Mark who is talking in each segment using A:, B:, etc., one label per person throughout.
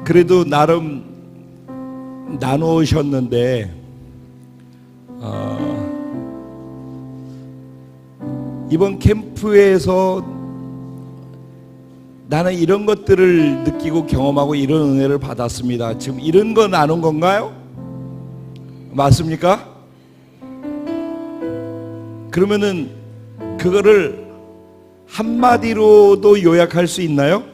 A: 그래도 나름 나누셨는데 이번 캠프에서 나는 이런 것들을 느끼고 경험하고 이런 은혜를 받았습니다. 지금 이런 거 나눈 건가요? 맞습니까? 그러면은 그거를 한마디로도 요약할 수 있나요?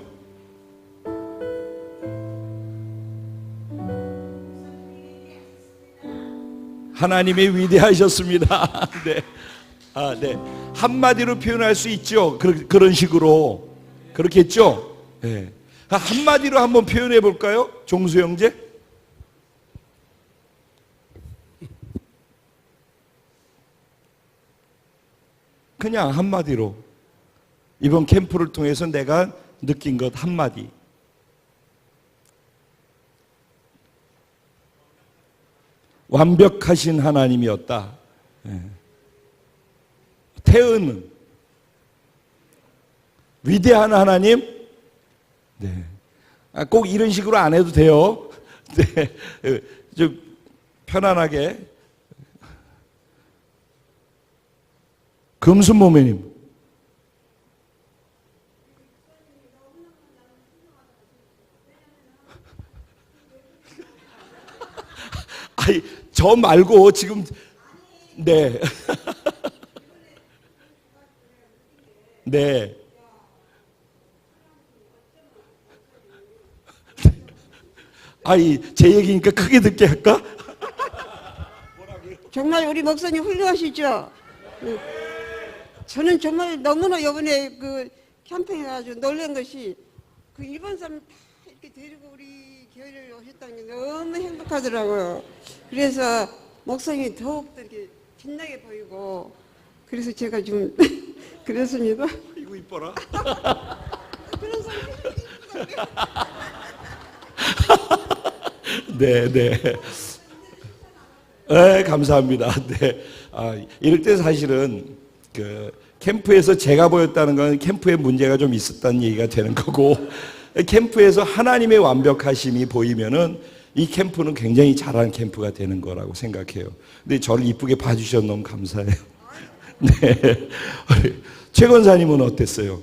A: 하나님이 위대하셨습니다. 네. 네. 한마디로 표현할 수 있죠. 그런 식으로. 그렇겠죠? 네. 한마디로 한번 표현해 볼까요? 종수 형제? 그냥 한마디로. 이번 캠프를 통해서 내가 느낀 것 한마디. 완벽하신 하나님이었다. 네. 태은은 위대한 하나님? 네. 꼭 이런 식으로 안 해도 돼요. 네. 좀 편안하게. 금순모매님. 아니, 저 말고 지금, 네. 네. 아이, 제 얘기니까 크게 듣게 할까?
B: 정말 우리 목사님 훌륭하시죠? 저는 정말 너무나 이번에 그 캠핑 해가지고 놀란 것이 그 일본 사람 다 이렇게 데리고 우리 교회를 오셨다는 게 너무 행복하더라고요. 그래서 목사님이 더욱더 이렇게 빛나게 보이고 그래서 제가 좀 그랬습니다.
A: 이거 이뻐라.
B: 그런 소리
A: 네, 네. 네, 감사합니다. 네. 이럴 때 사실은 그 캠프에서 제가 보였다는 건 캠프에 문제가 좀 있었다는 얘기가 되는 거고, 캠프에서 하나님의 완벽하심이 보이면은 이 캠프는 굉장히 잘하는 캠프가 되는 거라고 생각해요. 근데 저를 이쁘게 봐주셔서 너무 감사해요. 네. 최 권사님은 어땠어요?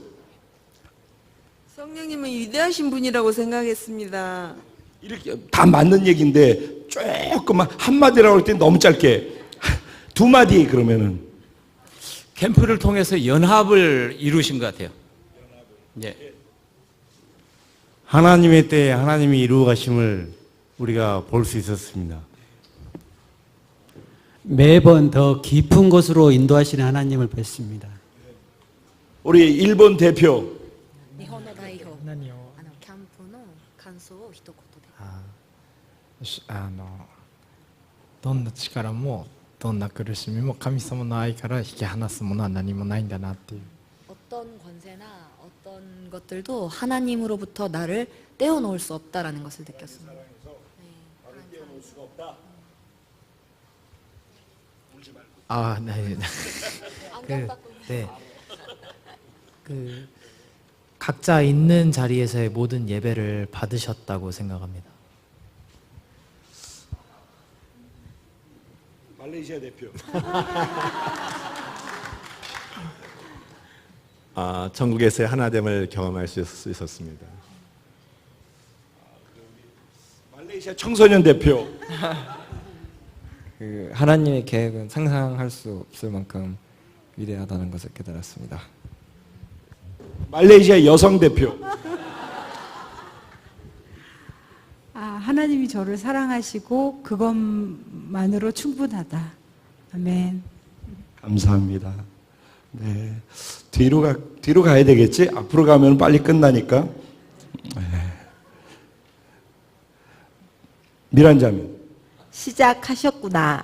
C: 성령님은 위대하신 분이라고 생각했습니다.
A: 이렇게 다 맞는 얘기인데 조금만 한마디라고 할 때 너무 짧게 두 마디 그러면은
D: 캠프를 통해서 연합을 이루신 것 같아요. 예.
E: 하나님의 때에 하나님이 이루어 가심을 우리가 볼 수 있었습니다.
F: 매번 더 깊은 곳으로 인도하시는 하나님을 뵀습니다.
A: 우리 일본 대표
G: 日本の代表キャンプの感想を一言で。
H: どんな力もどんな苦しみも神様の愛から引き離すものは何もないんだなっていう。
G: 어떤 권세나 어떤 것들도 하나님으로부터 나를 떼어놓을 수 없다라는 것을 느꼈습니다.
H: 네. 네. 각자 있는 자리에서의 모든 예배를 받으셨다고 생각합니다.
A: 말레이시아 대표.
I: 천국에서의 하나됨을 경험할 수 있었습니다.
A: 말레이시아 청소년 대표.
J: 하나님의 계획은 상상할 수 없을 만큼 위대하다는 것을 깨달았습니다.
A: 말레이시아 여성 대표.
K: 하나님이 저를 사랑하시고 그것만으로 충분하다. 아멘.
A: 감사합니다. 네. 뒤로 가야 되겠지? 앞으로 가면 빨리 끝나니까. 네. 미란자면.
L: 시작하셨구나.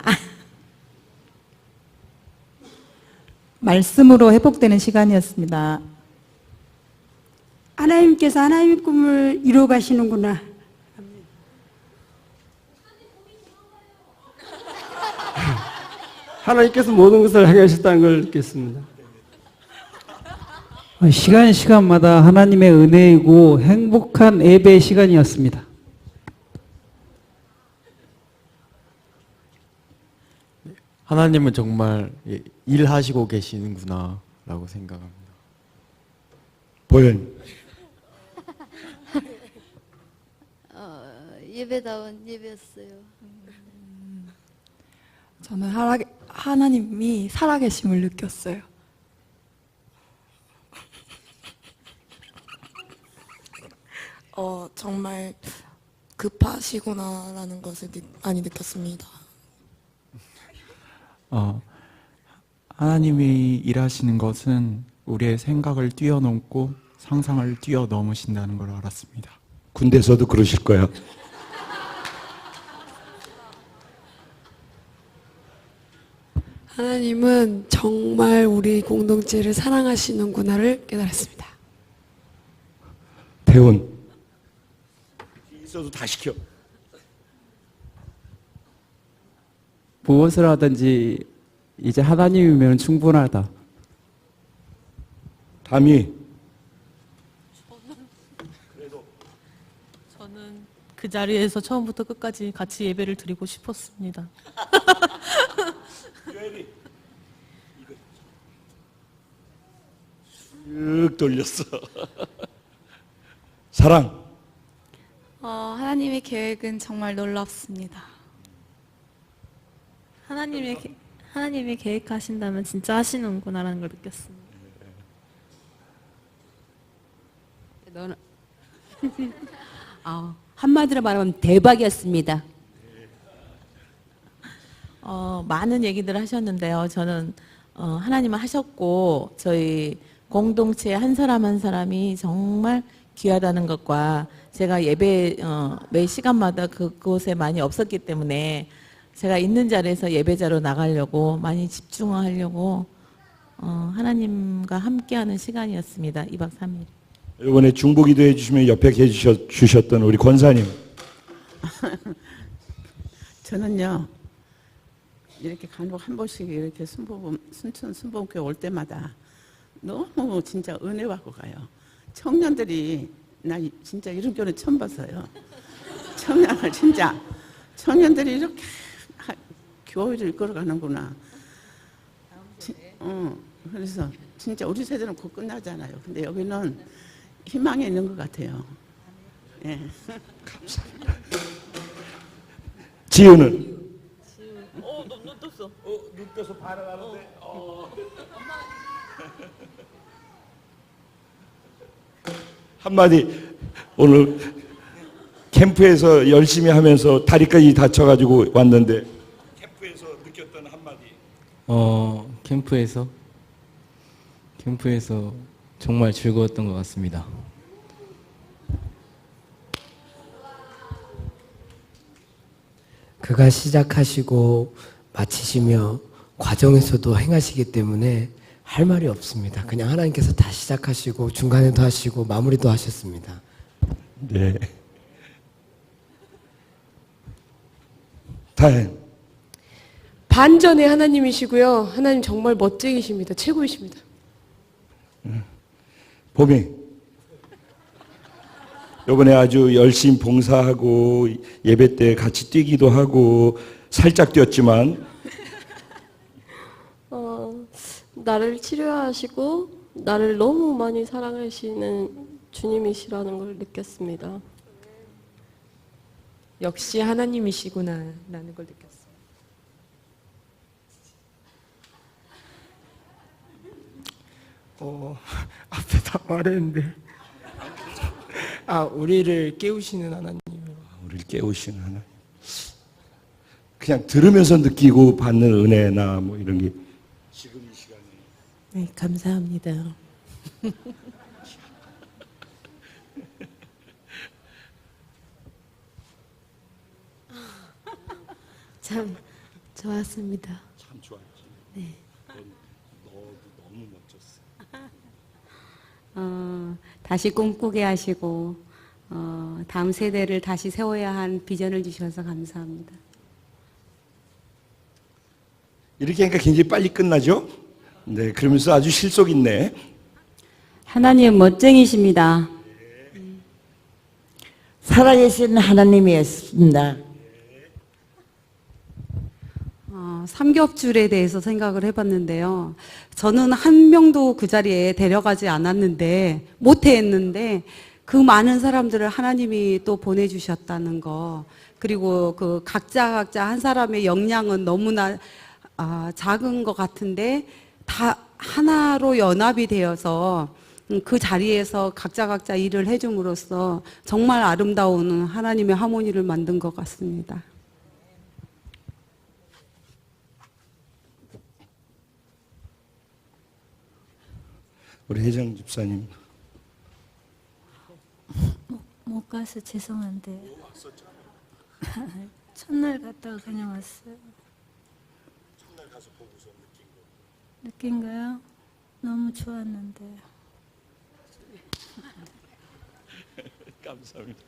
K: 말씀으로 회복되는 시간이었습니다.
B: 하나님께서 하나님의 꿈을 이루어 가시는구나.
M: 하나님께서 모든 것을 행하셨다는 걸 느꼈습니다.
F: 시간마다 하나님의 은혜이고 행복한 예배의 시간이었습니다.
J: 하나님은 정말 일하시고 계시는구나라고 생각합니다.
A: 보현.
G: 예배다운 예배였어요.
K: 저는 하나님이 살아계심을 느꼈어요.
C: 정말 급하시구나라는 것을 많이 느꼈습니다.
H: 하나님이 일하시는 것은 우리의 생각을 뛰어넘고 상상을 뛰어넘으신다는 걸 알았습니다.
A: 군대에서도 그러실 거야.
C: 하나님은 정말 우리 공동체를 사랑하시는구나를 깨달았습니다.
A: 태훈. 있어도 다 시켜.
M: 무엇을 하든지 이제 하나님이면 충분하다.
A: 담이.
K: 저는 그 자리에서 처음부터 끝까지 같이 예배를 드리고 싶었습니다.
A: 쓱 돌렸어. 사랑.
K: 하나님의 계획은 정말 놀랍습니다. 하나님이 계획하신다면 진짜 하시는구나라는 걸 느꼈습니다.
L: 너는 한마디로 말하면 대박이었습니다.
K: 많은 얘기들 하셨는데요. 저는 하나님은 하셨고 저희 공동체 한 사람 한 사람이 정말 귀하다는 것과 제가 예배 매 시간마다 그곳에 많이 없었기 때문에 제가 있는 자리에서 예배자로 나가려고 많이 집중하려고 하나님과 함께하는 시간이었습니다. 2박 3일.
A: 이번에 중보기도 해주시면 옆에 주셨던 우리 권사님.
N: 저는요 이렇게 간혹 한 번씩 이렇게 순천 순복음교회 올 때마다 너무 진짜 은혜 받고 가요. 청년들이 나 진짜 이런 교회는 처음 봤어요. 청년들이 이렇게 교회를 이끌어가는구나. 그래서 진짜 우리 세대는 곧 끝나잖아요. 근데 여기는 희망이 있는 것 같아요. 예.
A: 감사합니다. 지우는?
K: 눈 떴어.
A: 눈 떠서 반응하는데. 한마디. 오늘 캠프에서 열심히 하면서 다리까지 다쳐가지고 왔는데 캠프에서 느꼈던 한마디.
J: 캠프에서 정말 즐거웠던 것 같습니다.
M: 그가 시작하시고 마치시며 과정에서도 행하시기 때문에 할 말이 없습니다. 그냥 하나님께서 다 시작하시고 중간에도 하시고 마무리도 하셨습니다.
A: 네. 다행.
C: 반전의 하나님이시고요. 하나님 정말 멋쟁이십니다. 최고이십니다.
A: 봄이. 이번에 아주 열심히 봉사하고 예배 때 같이 뛰기도 하고 살짝 뛰었지만
C: 나를 치료하시고 나를 너무 많이 사랑하시는 주님이시라는 걸 느꼈습니다. 역시 하나님이시구나라는 걸 느꼈어요.
H: 앞에 다 말했는데 우리를 깨우시는 하나님.
A: 우리를 깨우시는 하나님. 그냥 들으면서 느끼고 받는 은혜나 뭐 이런 게 지금 이 시간에.
K: 네, 감사합니다.
C: 참 좋았습니다.
A: 참 좋았지.
C: 네.
A: 너도 너무 멋졌어.
L: 다시 꿈꾸게 하시고 다음 세대를 다시 세워야 한 비전을 주셔서 감사합니다.
A: 이렇게 하니까 굉장히 빨리 끝나죠? 네, 그러면서 아주 실속 있네.
L: 하나님 멋쟁이십니다.
O: 살아계신 하나님이었습니다.
L: 삼겹줄에 대해서 생각을 해봤는데요. 저는 한 명도 그 자리에 데려가지 않았는데, 모태했는데, 그 많은 사람들을 하나님이 또 보내주셨다는 거, 그리고 그 각자 한 사람의 역량은 너무나 작은 것 같은데, 다 하나로 연합이 되어서 그 자리에서 각자 일을 해줌으로써 정말 아름다운 하나님의 하모니를 만든 것 같습니다.
A: 우리 혜정 집사님.
O: 못 가서 죄송한데 첫날 갔다가 그냥 왔어요.
A: 첫날 가서 보고서
O: 느낀 거요? 너무 좋았는데.
A: 감사합니다.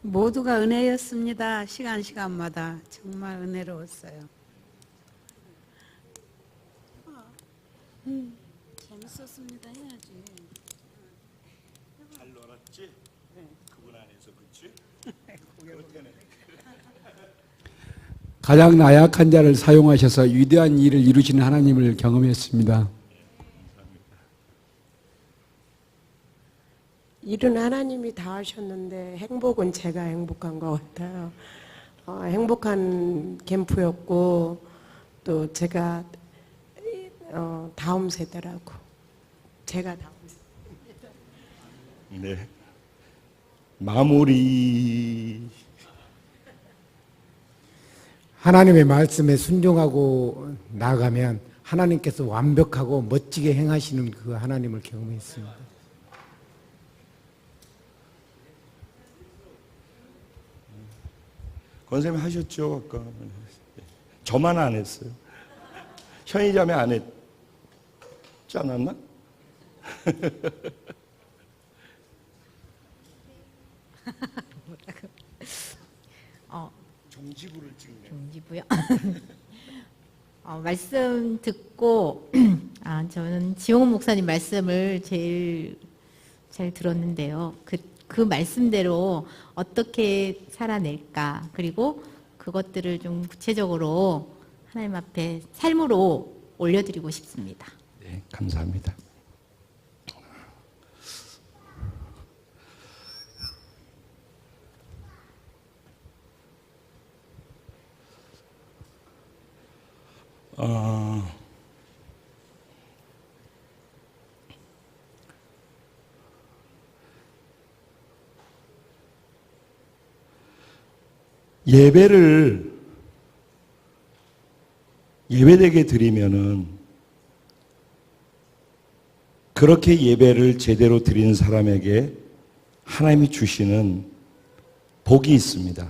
P: 모두가 은혜였습니다. 시간마다 정말 은혜로웠어요.
O: 재밌었습니다 해야지.
A: 잘 놀았지? 그분 안에서 그치?
Q: 가장 나약한 자를 사용하셔서 위대한 일을 이루시는 하나님을 경험했습니다.
R: 일은 하나님이 다 하셨는데 행복은 제가 행복한 것 같아요. 행복한 캠프였고 또 제가 다음 세대라고. 제가 다음 세대.
A: 네. 마무리.
S: 하나님의 말씀에 순종하고 나아가면 하나님께서 완벽하고 멋지게 행하시는 그 하나님을 경험했습니다.
A: 권사님 하셨죠? 아까. 저만 안 했어요. 현희자매 안 했지 않았나? 종지부를 찍네.
T: 종지부요? 말씀 듣고 저는 지용훈 목사님 말씀을 제일 잘 들었는데요. 그 말씀대로 어떻게 살아낼까, 그리고 그것들을 좀 구체적으로 하나님 앞에 삶으로 올려드리고 싶습니다.
A: 네, 감사합니다. 예배를 예배되게 드리면은 그렇게 예배를 제대로 드리는 사람에게 하나님이 주시는 복이 있습니다.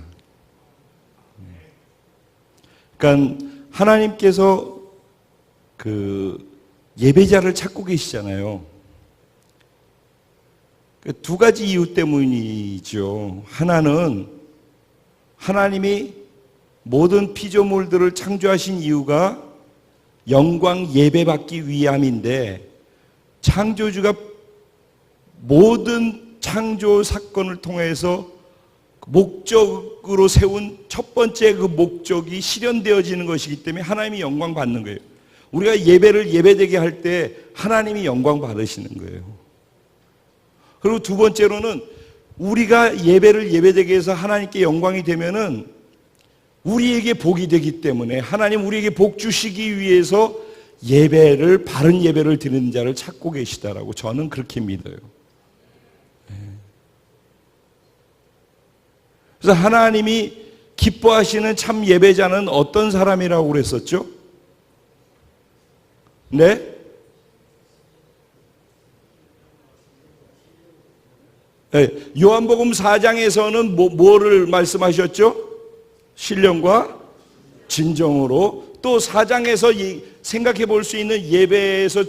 A: 그러니까 하나님께서 그 예배자를 찾고 계시잖아요. 두 가지 이유 때문이죠. 하나는 하나님이 모든 피조물들을 창조하신 이유가 영광 예배받기 위함인데, 창조주가 모든 창조 사건을 통해서 목적으로 세운 첫 번째 그 목적이 실현되어지는 것이기 때문에 하나님이 영광 받는 거예요. 우리가 예배를 예배되게 할 때 하나님이 영광 받으시는 거예요. 그리고 두 번째로는 우리가 예배를 예배되게 해서 하나님께 영광이 되면은 우리에게 복이 되기 때문에 하나님 우리에게 복 주시기 위해서 예배를, 바른 예배를 드리는 자를 찾고 계시다라고 저는 그렇게 믿어요. 그래서 하나님이 기뻐하시는 참 예배자는 어떤 사람이라고 그랬었죠? 네? 네, 요한복음 4장에서는 뭐를 말씀하셨죠? 신령과 진정으로. 또 4장에서 생각해 볼 수 있는 예배에서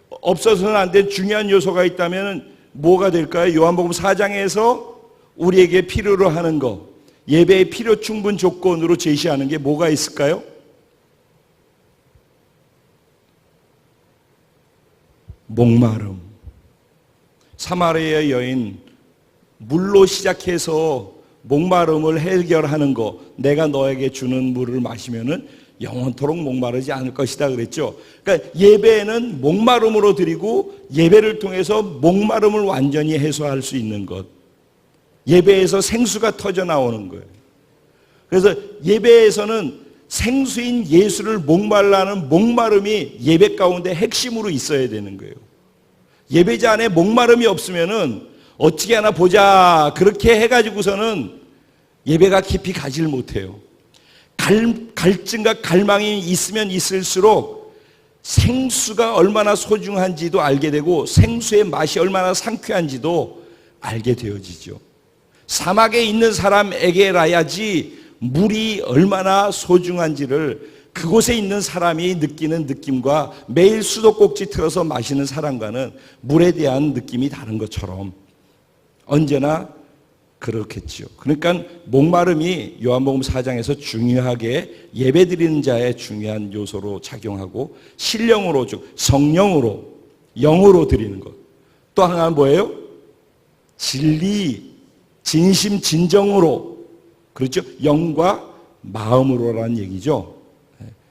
A: 없어서는 안 된 중요한 요소가 있다면 뭐가 될까요? 요한복음 4장에서 우리에게 필요로 하는 거, 예배의 필요 충분 조건으로 제시하는 게 뭐가 있을까요? 목마름. 사마리아 여인, 물로 시작해서 목마름을 해결하는 거, 내가 너에게 주는 물을 마시면은 영원토록 목마르지 않을 것이다 그랬죠. 그러니까 예배는 목마름으로 드리고 예배를 통해서 목마름을 완전히 해소할 수 있는 것. 예배에서 생수가 터져 나오는 거예요. 그래서 예배에서는 생수인 예수를 목말라는 목마름이 예배 가운데 핵심으로 있어야 되는 거예요. 예배자 안에 목마름이 없으면은 어떻게 하나 보자 그렇게 해가지고서는 예배가 깊이 가지를 못해요. 갈증과 갈망이 있으면 있을수록 생수가 얼마나 소중한지도 알게 되고 생수의 맛이 얼마나 상쾌한지도 알게 되어지죠. 사막에 있는 사람에게라야지 물이 얼마나 소중한지를 그곳에 있는 사람이 느끼는 느낌과 매일 수도꼭지 틀어서 마시는 사람과는 물에 대한 느낌이 다른 것처럼 언제나 그렇겠죠. 그러니까 목마름이 요한복음 4장에서 중요하게 예배드리는 자의 중요한 요소로 작용하고 신령으로 즉 성령으로 영으로 드리는 것. 또 하나는 뭐예요? 진리, 진심, 진정으로 그렇죠? 영과 마음으로라는 얘기죠.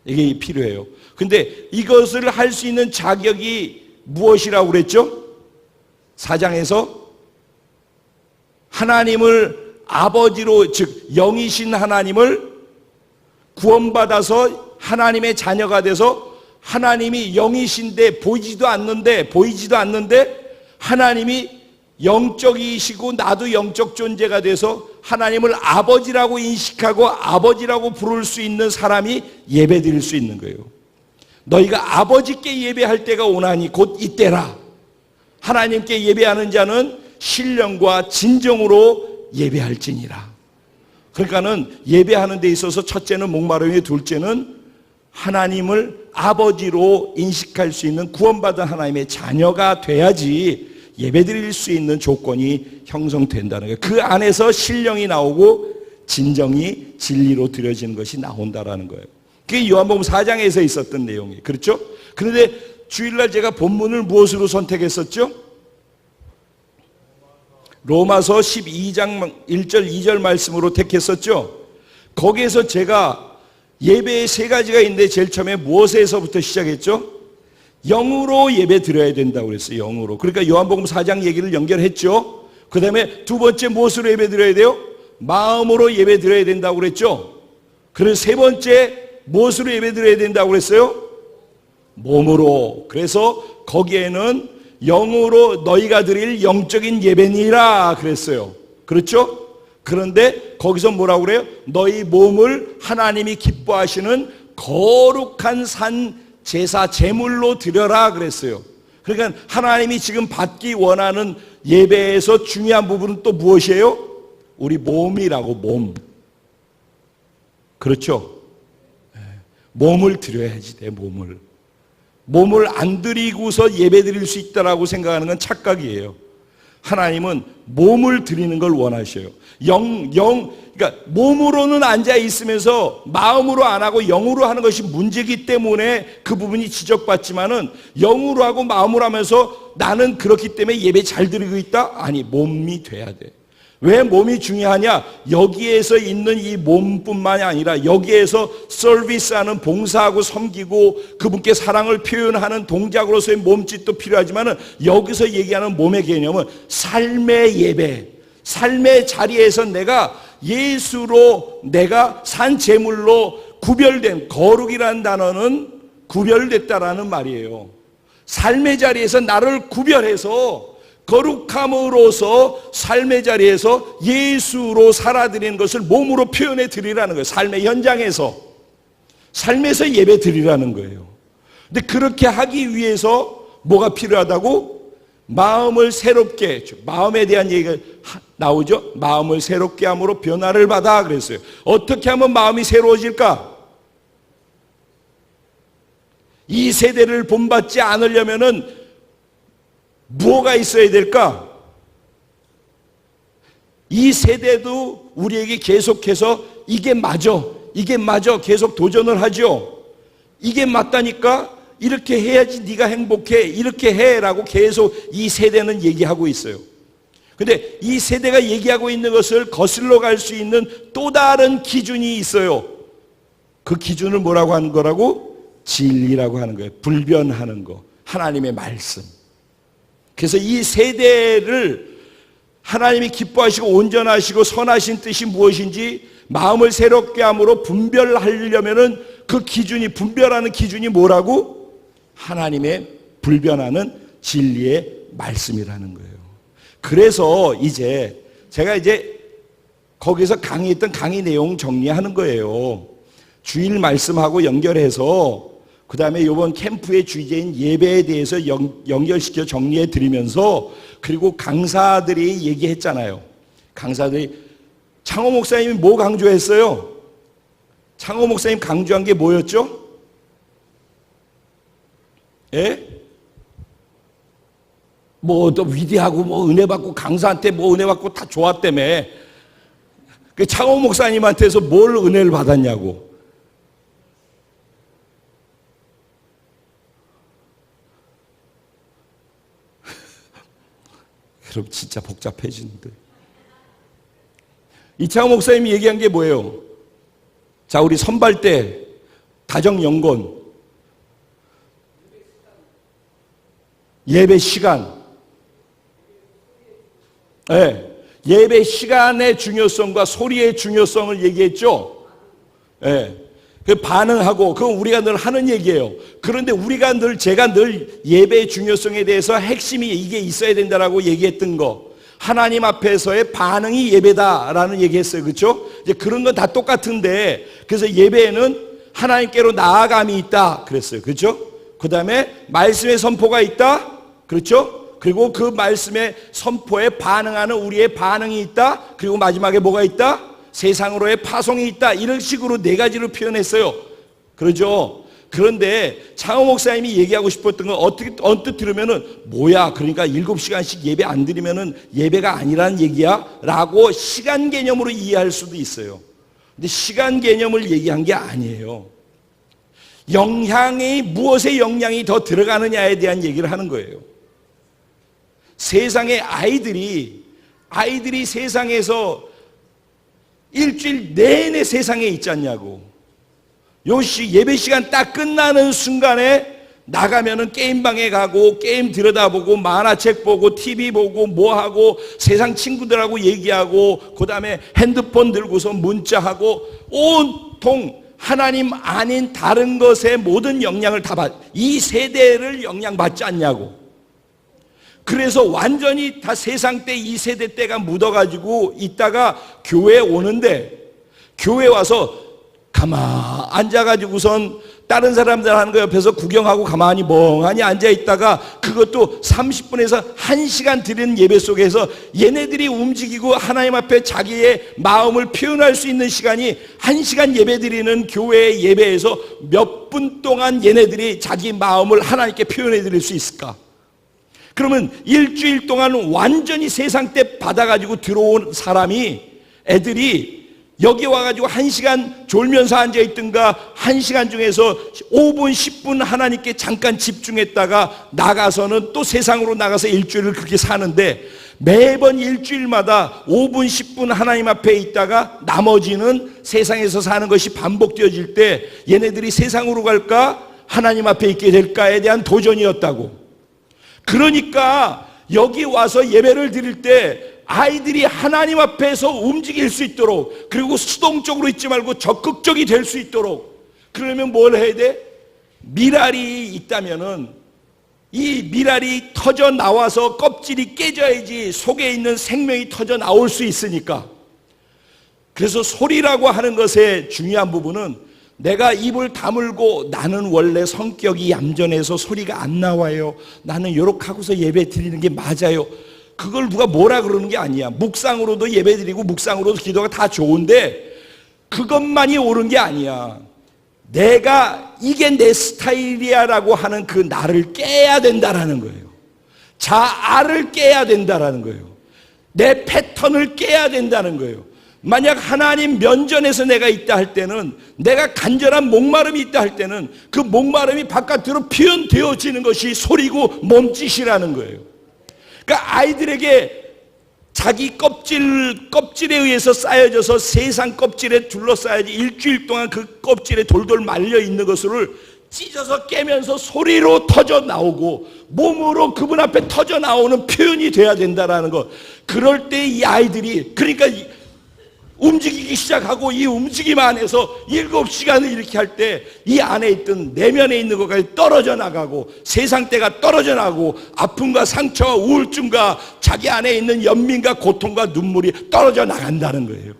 A: 이게 필요해요. 근데 이것을 할 수 있는 자격이 무엇이라고 그랬죠? 4장에서 하나님을 아버지로 즉 영이신 하나님을 구원받아서 하나님의 자녀가 돼서 하나님이 영이신데 보이지도 않는데 하나님이 영적이시고 나도 영적 존재가 돼서 하나님을 아버지라고 인식하고 아버지라고 부를 수 있는 사람이 예배드릴 수 있는 거예요. 너희가 아버지께 예배할 때가 오나니 곧 이때라. 하나님께 예배하는 자는 신령과 진정으로 예배할지니라. 그러니까는 예배하는 데 있어서 첫째는 목마름이, 둘째는 하나님을 아버지로 인식할 수 있는 구원받은 하나님의 자녀가 돼야지 예배드릴 수 있는 조건이 형성된다는 거예요. 그 안에서 신령이 나오고 진정이 진리로 드려지는 것이 나온다라는 거예요. 그게 요한복음 4장에서 있었던 내용이에요. 그렇죠? 그런데 주일날 제가 본문을 무엇으로 선택했었죠? 로마서 12장 1절 2절 말씀으로 택했었죠. 거기에서 제가 예배의 세 가지가 있는데 제일 처음에 무엇에서부터 시작했죠? 영으로 예배 드려야 된다고 그랬어요. 영으로. 그러니까 요한복음 4장 얘기를 연결했죠. 그 다음에 두 번째 무엇으로 예배 드려야 돼요? 마음으로 예배 드려야 된다고 그랬죠. 그래서 세 번째 무엇으로 예배 드려야 된다고 그랬어요? 몸으로. 그래서 거기에는 영으로 너희가 드릴 영적인 예배니라 그랬어요. 그렇죠? 그런데 거기서 뭐라고 그래요? 너희 몸을 하나님이 기뻐하시는 거룩한 산 제사 제물로 드려라 그랬어요. 그러니까 하나님이 지금 받기 원하는 예배에서 중요한 부분은 또 무엇이에요? 우리 몸이라고. 몸. 그렇죠? 몸을 드려야지 내 몸을. 몸을 안 드리고서 예배 드릴 수 있다라고 생각하는 건 착각이에요. 하나님은 몸을 드리는 걸 원하셔요. 그러니까 몸으로는 앉아 있으면서 마음으로 안 하고 영으로 하는 것이 문제이기 때문에 그 부분이 지적받지만은 영으로 하고 마음으로 하면서 나는 그렇기 때문에 예배 잘 드리고 있다? 아니, 몸이 돼야 돼. 왜 몸이 중요하냐? 여기에서 있는 이 몸뿐만이 아니라 여기에서 서비스하는, 봉사하고 섬기고 그분께 사랑을 표현하는 동작으로서의 몸짓도 필요하지만은 여기서 얘기하는 몸의 개념은 삶의 예배, 삶의 자리에서 내가 예수로 내가 산 제물로 구별된, 거룩이라는 단어는 구별됐다라는 말이에요. 삶의 자리에서 나를 구별해서 거룩함으로써 삶의 자리에서 예수로 살아드리는 것을 몸으로 표현해 드리라는 거예요. 삶의 현장에서. 삶에서 예배 드리라는 거예요. 근데 그렇게 하기 위해서 뭐가 필요하다고? 마음을 새롭게, 마음에 대한 얘기가 나오죠. 마음을 새롭게 함으로 변화를 받아 그랬어요. 어떻게 하면 마음이 새로워질까? 이 세대를 본받지 않으려면은 무엇가 있어야 될까? 이 세대도 우리에게 계속해서 이게 맞아 계속 도전을 하죠. 이게 맞다니까 이렇게 해야지 네가 행복해, 이렇게 해라고 계속 이 세대는 얘기하고 있어요. 근데 이 세대가 얘기하고 있는 것을 거슬러 갈 수 있는 또 다른 기준이 있어요. 그 기준을 뭐라고 하는 거라고? 진리라고 하는 거예요. 불변하는 거. 하나님의 말씀. 그래서 이 세대를 하나님이 기뻐하시고 온전하시고 선하신 뜻이 무엇인지 마음을 새롭게 함으로 분별하려면은 그 기준이, 분별하는 기준이 뭐라고? 하나님의 불변하는 진리의 말씀이라는 거예요. 그래서 제가 거기서 강의했던 강의 내용 정리하는 거예요. 주일 말씀하고 연결해서 그 다음에 이번 캠프의 주제인 예배에 대해서 연결시켜 정리해 드리면서, 그리고 강사들이 얘기했잖아요. 강사들이 창호 목사님이 뭐 강조했어요? 창호 목사님 강조한 게 뭐였죠? 예? 뭐 또 위대하고 뭐 은혜 받고 강사한테 뭐 은혜 받고 다 좋았다며. 그 창호 목사님한테서 뭘 은혜를 받았냐고. 그럼 진짜 복잡해지는데. 이창호 목사님이 얘기한 게 뭐예요? 자, 우리 선발 때 다정연건, 예배 시간, 네, 예배 시간의 중요성과 소리의 중요성을 얘기했죠. 네, 그 반응하고, 그건 우리가 늘 하는 얘기예요. 그런데 제가 늘 예배의 중요성에 대해서 핵심이 이게 있어야 된다라고 얘기했던 거, 하나님 앞에서의 반응이 예배다라는 얘기했어요. 그렇죠? 이제 그런 건 다 똑같은데, 그래서 예배에는 하나님께로 나아감이 있다 그랬어요. 그렇죠? 그 다음에 말씀의 선포가 있다. 그렇죠? 그리고 그 말씀의 선포에 반응하는 우리의 반응이 있다. 그리고 마지막에 뭐가 있다? 세상으로의 파송이 있다. 이런 식으로 네 가지로 표현했어요. 그렇죠? 그런데 창호 목사님이 얘기하고 싶었던 건 언뜻 들으면은 뭐야, 그러니까 7시간씩 예배 안 드리면은 예배가 아니라는 얘기야? 라고 시간 개념으로 이해할 수도 있어요. 근데 시간 개념을 얘기한 게 아니에요. 무엇에 영향이 더 들어가느냐에 대한 얘기를 하는 거예요. 세상의 아이들이 세상에서 일주일 내내 세상에 있지 않냐고. 예배 시간 딱 끝나는 순간에 나가면은 게임방에 가고 게임 들여다보고 만화책 보고 TV 보고 뭐하고 세상 친구들하고 얘기하고 그 다음에 핸드폰 들고서 문자하고 온통 하나님 아닌 다른 것에 모든 영향을 이 세대를 영향받지 않냐고. 그래서 완전히 다 세상 때 이 세대 때가 묻어가지고 있다가 교회에 오는데, 교회 와서 가만 앉아가지고선 다른 사람들 하는 거 옆에서 구경하고 가만히 멍하니 앉아있다가 그것도 30분에서 1시간 드리는 예배 속에서 얘네들이 움직이고 하나님 앞에 자기의 마음을 표현할 수 있는 시간이 1시간 예배 드리는 교회 예배에서 몇 분 동안 얘네들이 자기 마음을 하나님께 표현해 드릴 수 있을까? 그러면 일주일 동안 완전히 세상 때 받아가지고 들어온 애들이 여기 와가지고 1시간 졸면서 앉아있든가 1시간 중에서 5분, 10분 하나님께 잠깐 집중했다가 나가서는 또 세상으로 나가서 일주일을 그렇게 사는데, 매번 일주일마다 5분, 10분 하나님 앞에 있다가 나머지는 세상에서 사는 것이 반복되어질 때 얘네들이 세상으로 갈까? 하나님 앞에 있게 될까에 대한 도전이었다고. 그러니까 여기 와서 예배를 드릴 때 아이들이 하나님 앞에서 움직일 수 있도록, 그리고 수동적으로 있지 말고 적극적이 될 수 있도록, 그러면 뭘 해야 돼? 미랄이 있다면은 이 미랄이 터져 나와서 껍질이 깨져야지 속에 있는 생명이 터져 나올 수 있으니까. 그래서 소리라고 하는 것의 중요한 부분은, 내가 입을 다물고 나는 원래 성격이 얌전해서 소리가 안 나와요, 나는 요렇게 하고서 예배 드리는 게 맞아요, 그걸 누가 뭐라 그러는 게 아니야. 묵상으로도 예배 드리고 묵상으로도 기도가 다 좋은데 그것만이 옳은 게 아니야. 내가 이게 내 스타일이야 라고 하는 그 나를 깨야 된다라는 거예요. 자아를 깨야 된다라는 거예요. 내 패턴을 깨야 된다는 거예요. 만약 하나님 면전에서 내가 있다 할 때는, 내가 간절한 목마름이 있다 할 때는 그 목마름이 바깥으로 표현되어지는 것이 소리고 몸짓이라는 거예요. 그러니까 아이들에게 자기 껍질에 의해서 쌓여져서 세상 껍질에 둘러싸여지 일주일 동안 그 껍질에 돌돌 말려 있는 것을 찢어서 깨면서 소리로 터져 나오고 몸으로 그분 앞에 터져 나오는 표현이 돼야 된다라는 것. 그럴 때 이 아이들이 그러니까 움직이기 시작하고 이 움직임 안에서 7시간을 이렇게 할 때 이 안에 있던 내면에 있는 것까지 떨어져 나가고 세상 때가 떨어져 나가고 아픔과 상처와 우울증과 자기 안에 있는 연민과 고통과 눈물이 떨어져 나간다는 거예요.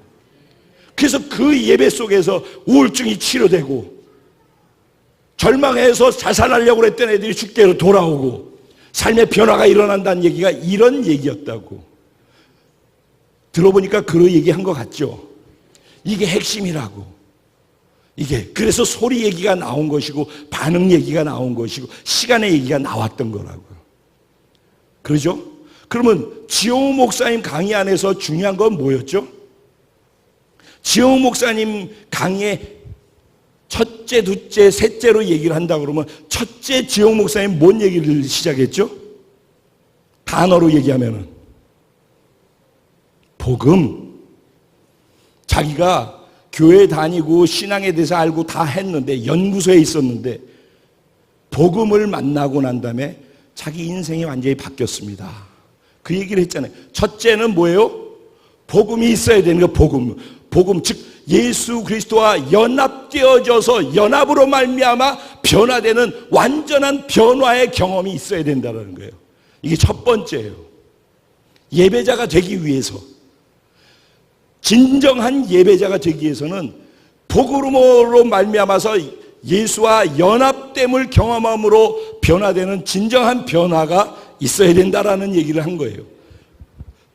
A: 그래서 그 예배 속에서 우울증이 치료되고 절망해서 자살하려고 했던 애들이 죽게로 돌아오고 삶의 변화가 일어난다는 얘기가 이런 얘기였다고. 들어보니까 그런 얘기한 것 같죠. 이게 핵심이라고. 이게 그래서 소리 얘기가 나온 것이고 반응 얘기가 나온 것이고 시간의 얘기가 나왔던 거라고요. 그러죠? 그러면 지용우 목사님 강의 안에서 중요한 건 뭐였죠? 지용우 목사님 강의에 첫째, 둘째, 셋째로 얘기를 한다 그러면 첫째 지용우 목사님 뭔 얘기를 시작했죠? 단어로 얘기하면은 복음. 자기가 교회 다니고 신앙에 대해서 알고 다 했는데 연구소에 있었는데 복음을 만나고 난 다음에 자기 인생이 완전히 바뀌었습니다. 그 얘기를 했잖아요. 첫째는 뭐예요? 복음이 있어야 되는 거. 복음 즉 예수 그리스도와 연합되어져서 연합으로 말미암아 변화되는 완전한 변화의 경험이 있어야 된다는 거예요. 이게 첫 번째예요. 예배자가 되기 위해서, 진정한 예배자가 되기 위해서는 복음으로 말미암아서 예수와 연합됨을 경험함으로 변화되는 진정한 변화가 있어야 된다라는 얘기를 한 거예요.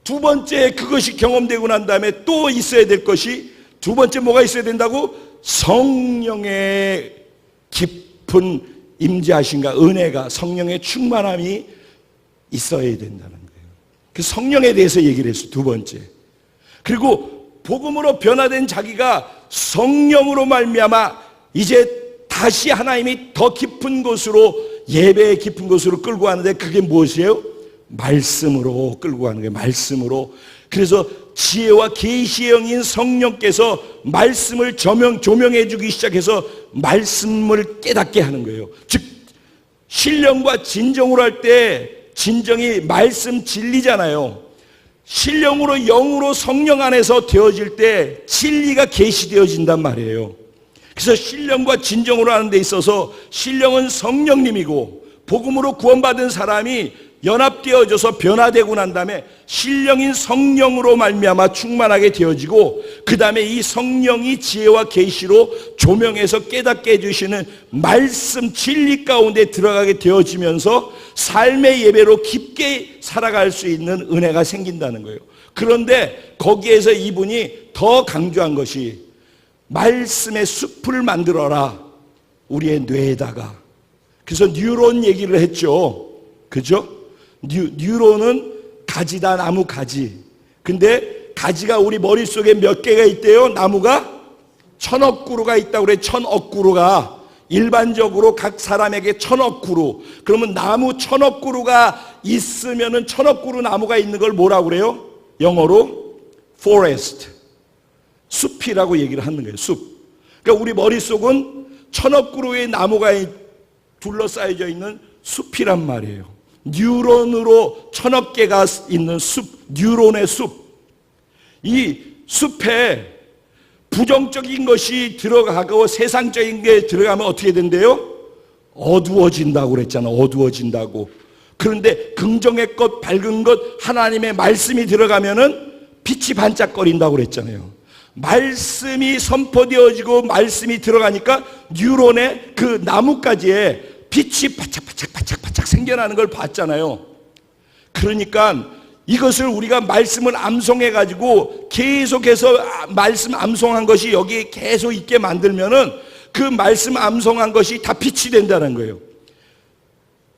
A: 두 번째, 그것이 경험되고 난 다음에 또 있어야 될 것이, 두 번째 뭐가 있어야 된다고? 성령의 깊은 임재하심과 은혜가, 성령의 충만함이 있어야 된다는 거예요. 그 성령에 대해서 얘기를 했어요. 두 번째. 그리고 복음으로 변화된 자기가 성령으로 말미암아 이제 다시 하나님이 더 깊은 곳으로, 예배의 깊은 곳으로 끌고 가는데 그게 무엇이에요? 말씀으로 끌고 가는 거예요. 말씀으로. 그래서 지혜와 계시의 영인 성령께서 말씀을 조명해 주기 시작해서 말씀을 깨닫게 하는 거예요. 즉 신령과 진정으로 할 때 진정이 말씀 진리잖아요. 신령으로 영으로 성령 안에서 되어질 때 진리가 계시되어진단 말이에요. 그래서 신령과 진정으로 하는 데 있어서 신령은 성령님이고 복음으로 구원받은 사람이 연합되어져서 변화되고 난 다음에 신령인 성령으로 말미암아 충만하게 되어지고 그 다음에 이 성령이 지혜와 계시로 조명해서 깨닫게 해주시는 말씀 진리 가운데 들어가게 되어지면서 삶의 예배로 깊게 살아갈 수 있는 은혜가 생긴다는 거예요. 그런데 거기에서 이분이 더 강조한 것이 말씀의 숲을 만들어라, 우리의 뇌에다가. 그래서 뉴런 얘기를 했죠. 그죠? 뉴런은 가지다, 나무 가지. 근데 가지가 우리 머릿속에 몇 개가 있대요? 나무가 1000억 그루가 있다고 그래. 1000억 그루가 일반적으로 각 사람에게 1000억 그루. 그러면 나무 1000억 그루가 있으면은 1000억 그루 나무가 있는 걸 뭐라고 그래요? 영어로 forest, 숲이라고 얘기를 하는 거예요. 숲. 그러니까 우리 머릿속은 1000억 그루의 나무가 둘러싸여져 있는 숲이란 말이에요. 뉴런으로 1000억 개가 있는 숲, 뉴런의 숲. 이 숲에 부정적인 것이 들어가고 세상적인 게 들어가면 어떻게 된대요? 어두워진다고 그랬잖아. 어두워진다고. 그런데 긍정의 것, 밝은 것, 하나님의 말씀이 들어가면은 빛이 반짝거린다고 그랬잖아요. 말씀이 선포되어지고 말씀이 들어가니까 뉴런의 그 나뭇가지에 빛이 바짝바짝 생겨나는 걸 봤잖아요. 그러니까 이것을 우리가 말씀을 암송해가지고 계속해서 말씀 암송한 것이 여기에 계속 있게 만들면은 그 말씀 암송한 것이 다 빛이 된다는 거예요.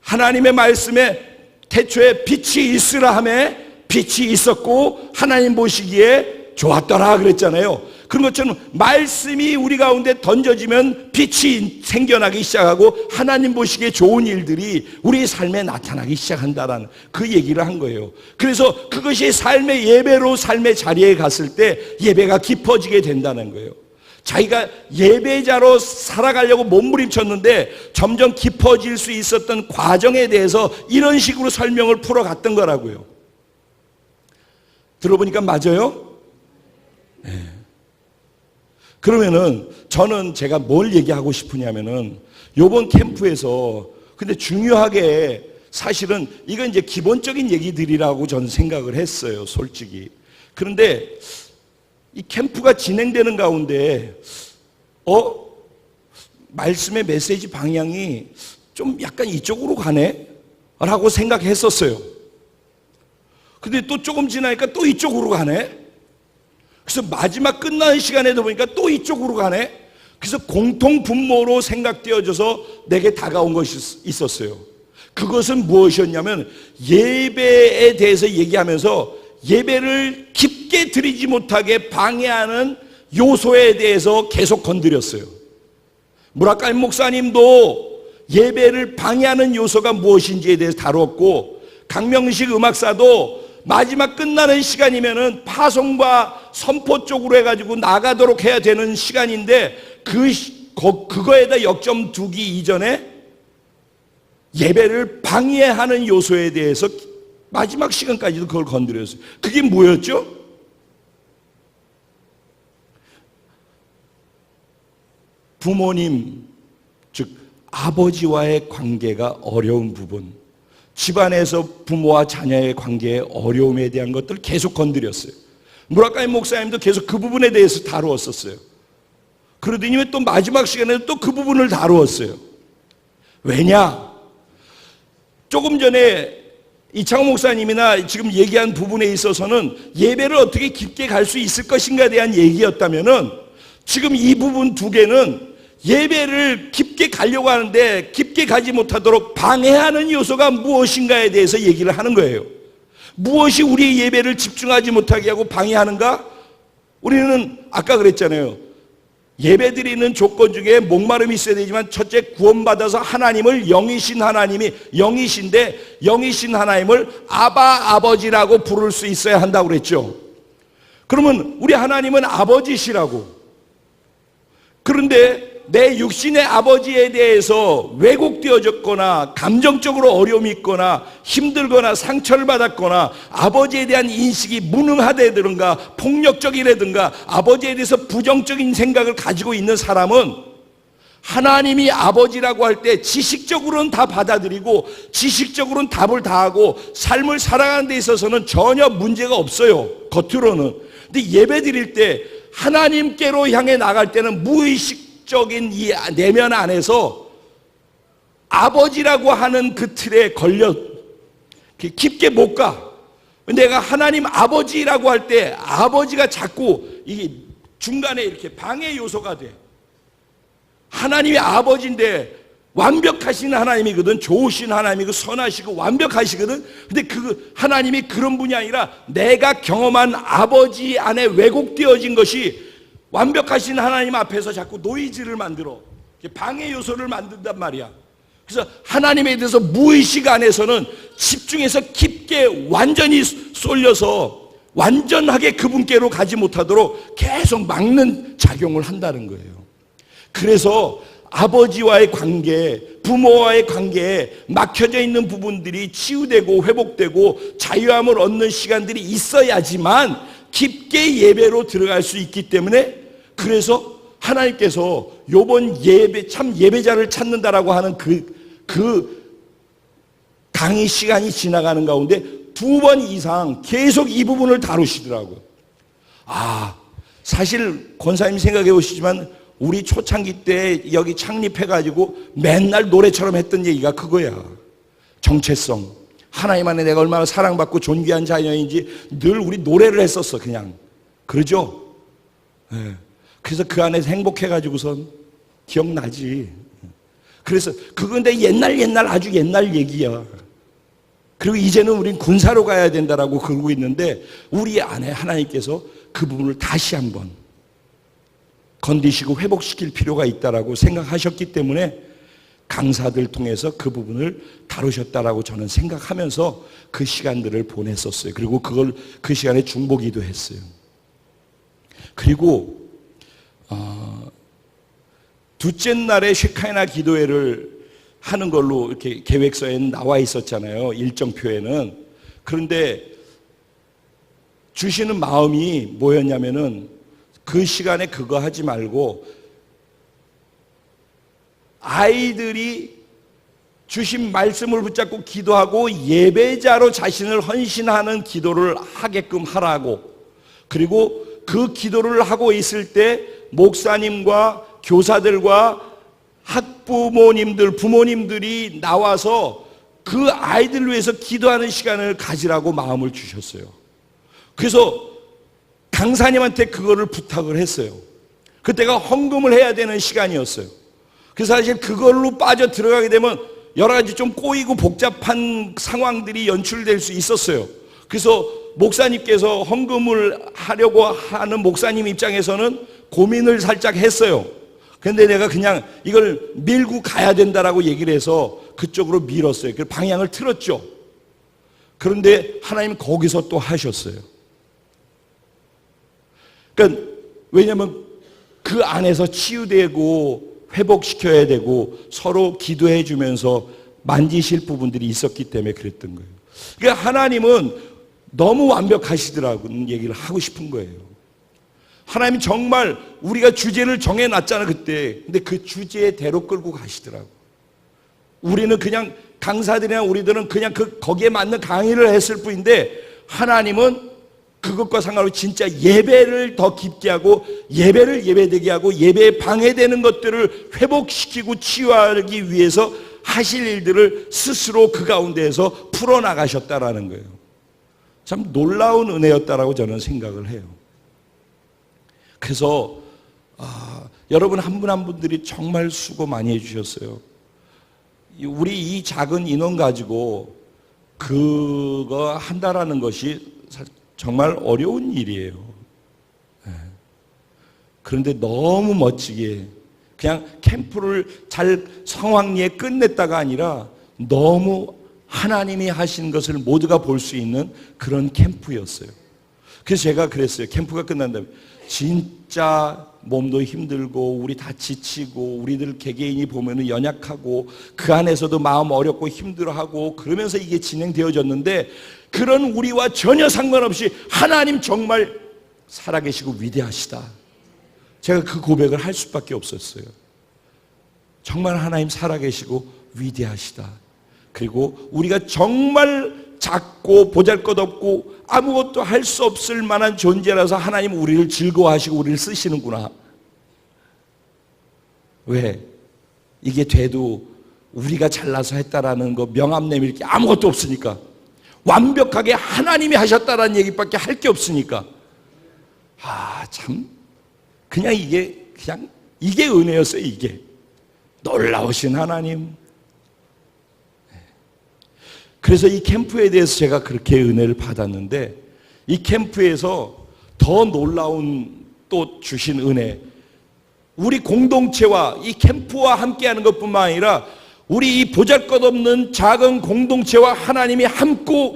A: 하나님의 말씀에 태초에 빛이 있으라 하매 빛이 있었고 하나님 보시기에 좋았더라 그랬잖아요. 그런 것처럼 말씀이 우리 가운데 던져지면 빛이 생겨나기 시작하고 하나님 보시기에 좋은 일들이 우리의 삶에 나타나기 시작한다라는 그 얘기를 한 거예요. 그래서 그것이 삶의 예배로 삶의 자리에 갔을 때 예배가 깊어지게 된다는 거예요. 자기가 예배자로 살아가려고 몸부림쳤는데 점점 깊어질 수 있었던 과정에 대해서 이런 식으로 설명을 풀어갔던 거라고요. 들어보니까 맞아요? 네. 그러면은 저는 제가 뭘 얘기하고 싶으냐면은 요번 캠프에서 근데 중요하게 사실은 이건 이제 기본적인 얘기들이라고 저는 생각을 했어요, 솔직히. 그런데 이 캠프가 진행되는 가운데 말씀의 메시지 방향이 좀 약간 이쪽으로 가네? 라고 생각했었어요. 근데 또 조금 지나니까 또 이쪽으로 가네? 그래서 마지막 끝나는 시간에도 보니까 또 이쪽으로 가네? 그래서 공통 분모로 생각되어져서 내게 다가온 것이 있었어요. 그것은 무엇이었냐면 예배에 대해서 얘기하면서 예배를 깊게 드리지 못하게 방해하는 요소에 대해서 계속 건드렸어요. 무라카미 목사님도 예배를 방해하는 요소가 무엇인지에 대해서 다뤘고, 강명식 음악사도 마지막 끝나는 시간이면은 파송과 선포 쪽으로 해가지고 나가도록 해야 되는 시간인데 그거에다 역점 두기 이전에 예배를 방해하는 요소에 대해서 마지막 시간까지도 그걸 건드렸어요. 그게 뭐였죠? 부모님, 즉 아버지와의 관계가 어려운 부분, 집안에서 부모와 자녀의 관계의 어려움에 대한 것들을 계속 건드렸어요. 무라카미 목사님도 계속 그 부분에 대해서 다루었었어요. 그러더니 또 마지막 시간에도 또 그 부분을 다루었어요. 왜냐? 조금 전에 이창호 목사님이나 지금 얘기한 부분에 있어서는 예배를 어떻게 깊게 갈 수 있을 것인가에 대한 얘기였다면은 지금 이 부분 두 개는 예배를 깊게 가려고 하는데 깊게 가지 못하도록 방해하는 요소가 무엇인가에 대해서 얘기를 하는 거예요. 무엇이 우리의 예배를 집중하지 못하게 하고 방해하는가? 우리는 아까 그랬잖아요. 예배 드리는 조건 중에 목마름이 있어야 되지만 첫째, 구원받아서 하나님을 영이신 하나님이 영이신데 영이신 하나님을 아바 아버지라고 부를 수 있어야 한다고 그랬죠. 그러면 우리 하나님은 아버지시라고. 그런데 내 육신의 아버지에 대해서 왜곡되어졌거나 감정적으로 어려움이 있거나 힘들거나 상처를 받았거나 아버지에 대한 인식이 무능하다든가 폭력적이라든가 아버지에 대해서 부정적인 생각을 가지고 있는 사람은 하나님이 아버지라고 할 때 지식적으로는 다 받아들이고 지식적으로는 답을 다 하고 삶을 살아가는 데 있어서는 전혀 문제가 없어요, 겉으로는. 근데 예배 드릴 때 하나님께로 향해 나갈 때는 무의식적인 이 내면 안에서 아버지라고 하는 그 틀에 걸려 깊게 못 가. 내가 하나님 아버지라고 할 때 아버지가 자꾸 이게 중간에 이렇게 방해 요소가 돼. 하나님이 아버지인데 완벽하신 하나님이거든. 좋으신 하나님이고 선하시고 완벽하시거든. 근데 그 하나님이 그런 분이 아니라 내가 경험한 아버지 안에 왜곡되어진 것이 완벽하신 하나님 앞에서 자꾸 노이즈를 만들어 방해 요소를 만든단 말이야. 그래서 하나님에 대해서 무의식 안에서는 집중해서 깊게 완전히 쏠려서 완전하게 그분께로 가지 못하도록 계속 막는 작용을 한다는 거예요. 그래서 아버지와의 관계, 부모와의 관계에 막혀져 있는 부분들이 치유되고 회복되고 자유함을 얻는 시간들이 있어야지만 깊게 예배로 들어갈 수 있기 때문에, 그래서 하나님께서 요번 예배, 참 예배자를 찾는다라고 하는 그 강의 시간이 지나가는 가운데 2번 이상 계속 이 부분을 다루시더라고요. 사실 권사님 생각해 보시지만 우리 초창기 때 여기 창립해가지고 맨날 노래처럼 했던 얘기가 그거야. 정체성. 하나님 안에 내가 얼마나 사랑받고 존귀한 자녀인지 늘 우리 노래를 했었어, 그냥. 그러죠? 네. 그래서 그 안에서 행복해가지고선 기억나지. 그래서 그건데 옛날 아주 옛날 얘기야. 그리고 이제는 우린 군사로 가야 된다라고 그러고 있는데 우리 안에 하나님께서 그 부분을 다시 한번 건드시고 회복시킬 필요가 있다라고 생각하셨기 때문에 강사들 통해서 그 부분을 다루셨다라고 저는 생각하면서 그 시간들을 보냈었어요. 그리고 그걸 그 시간에 중보기도 했어요. 그리고 둘째 날에 쉐카이나 기도회를 하는 걸로 이렇게 계획서에는 나와 있었잖아요. 일정표에는. 그런데 주시는 마음이 뭐였냐면은 그 시간에 그거 하지 말고 아이들이 주신 말씀을 붙잡고 기도하고 예배자로 자신을 헌신하는 기도를 하게끔 하라고, 그리고 그 기도를 하고 있을 때 목사님과 교사들과 학부모님들, 부모님들이 나와서 그 아이들을 위해서 기도하는 시간을 가지라고 마음을 주셨어요. 그래서 강사님한테 그거를 부탁을 했어요. 그때가 헌금을 해야 되는 시간이었어요. 그래서 사실 그걸로 빠져 들어가게 되면 여러 가지 좀 꼬이고 복잡한 상황들이 연출될 수 있었어요. 그래서 목사님께서 헌금을 하려고 하는 목사님 입장에서는 고민을 살짝 했어요. 그런데 내가 그냥 이걸 밀고 가야 된다라고 얘기를 해서 그쪽으로 밀었어요. 그 방향을 틀었죠. 그런데 하나님 거기서 또 하셨어요. 그러니까 왜냐하면 그 안에서 치유되고 회복시켜야 되고 서로 기도해 주면서 만지실 부분들이 있었기 때문에 그랬던 거예요. 그러니까 하나님은 너무 완벽하시더라고는 얘기를 하고 싶은 거예요. 하나님 정말 우리가 주제를 정해놨잖아 그때. 근데 그 주제대로 끌고 가시더라고. 우리는 그냥 강사들이나 우리들은 그냥 거기에 맞는 강의를 했을 뿐인데 하나님은 그것과 상관없이 진짜 예배를 더 깊게 하고 예배를 예배되게 하고 예배에 방해되는 것들을 회복시키고 치유하기 위해서 하실 일들을 스스로 그 가운데에서 풀어나가셨다라는 거예요. 참 놀라운 은혜였다라고 저는 생각을 해요. 그래서 여러분 한 분 한 분들이 정말 수고 많이 해주셨어요. 우리 이 작은 인원 가지고 그거 한다라는 것이 정말 어려운 일이에요. 그런데 너무 멋지게 그냥 캠프를 잘 성황리에 끝냈다가 아니라 너무 하나님이 하신 것을 모두가 볼 수 있는 그런 캠프였어요. 그래서 제가 그랬어요. 캠프가 끝난 다음에 진짜 몸도 힘들고 우리 다 지치고 우리들 개개인이 보면은 연약하고 그 안에서도 마음 어렵고 힘들어하고 그러면서 이게 진행되어졌는데 그런 우리와 전혀 상관없이 하나님 정말 살아계시고 위대하시다. 제가 그 고백을 할 수밖에 없었어요. 정말 하나님 살아계시고 위대하시다. 그리고 우리가 정말 작고 보잘것없고 아무것도 할 수 없을 만한 존재라서 하나님 우리를 즐거워하시고 우리를 쓰시는구나. 왜? 이게 돼도 우리가 잘나서 했다라는 거 명함 내밀 게 아무것도 없으니까. 완벽하게 하나님이 하셨다라는 얘기밖에 할 게 없으니까. 참 그냥 이게 은혜였어요. 이게 놀라우신 하나님. 그래서 이 캠프에 대해서 제가 그렇게 은혜를 받았는데 이 캠프에서 더 놀라운 또 주신 은혜, 우리 공동체와 이 캠프와 함께하는 것뿐만 아니라 우리 이 보잘것없는 작은 공동체와 하나님이